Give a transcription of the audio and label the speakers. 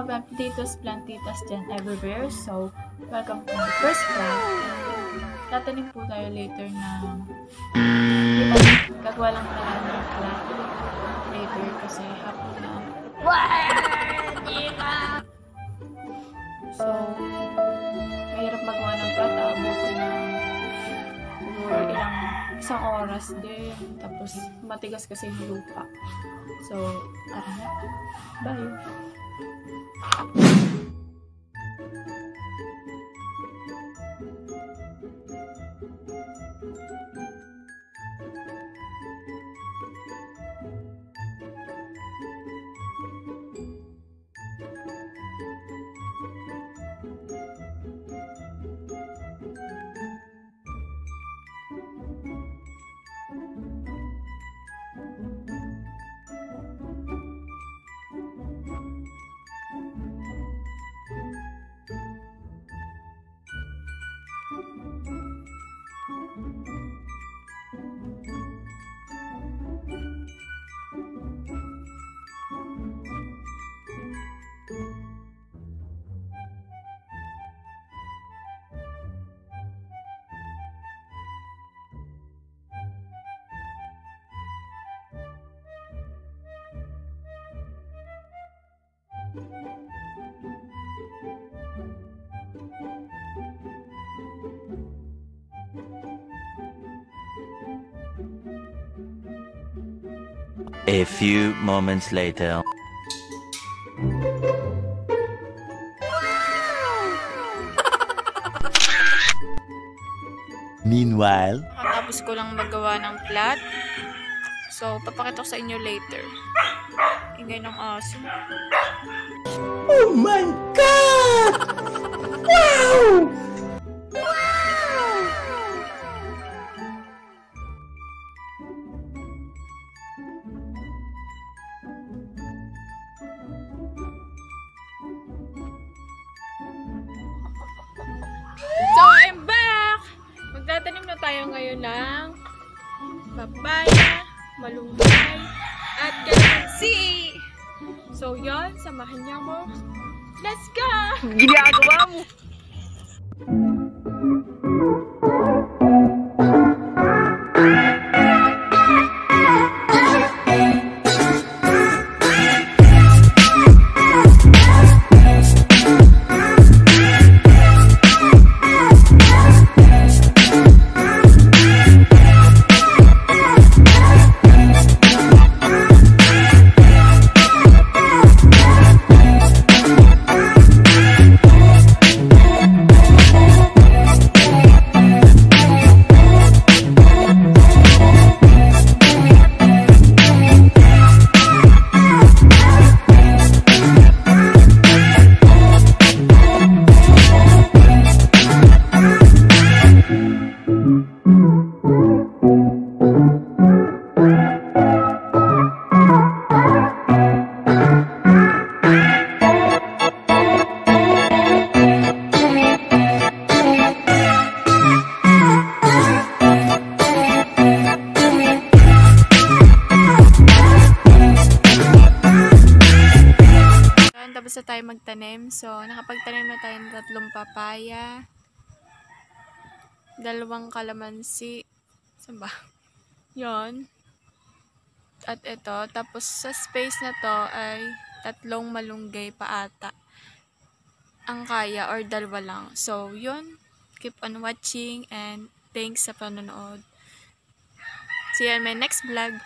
Speaker 1: mga plantitas dyan everywhere. So, welcome to my first vlog. Tatanim po tayo later ng gagawa lang tayo ng plant later kasi hapon na. So, mahirap magawa ng plant. Abutin na isang oras din. Tapos, matigas kasi yung lupa. So, tara na. Bye!
Speaker 2: A few moments later. Meanwhile,
Speaker 1: tapos ko lang magawa ng plat. So, papakita ko sa inyo later. Ingay ng aso.
Speaker 2: oh my God! Wow!
Speaker 1: So, I'm back! Magtatanim na tayo ngayon ng papaya, malunggay, at kalamansi. So, yon, samahan niyo ako. Let's go! Ginagawa mo! Tapos na tayo magtanim. So, nakapagtanim na tayo ng 3 papaya, 2 kalamansi. Saan ba? Yun. At ito. Tapos, sa space na to ay 3 malunggay pa ata ang kaya or 2 lang. So, yun. Keep on watching and thanks sa panonood. See you in my next vlog.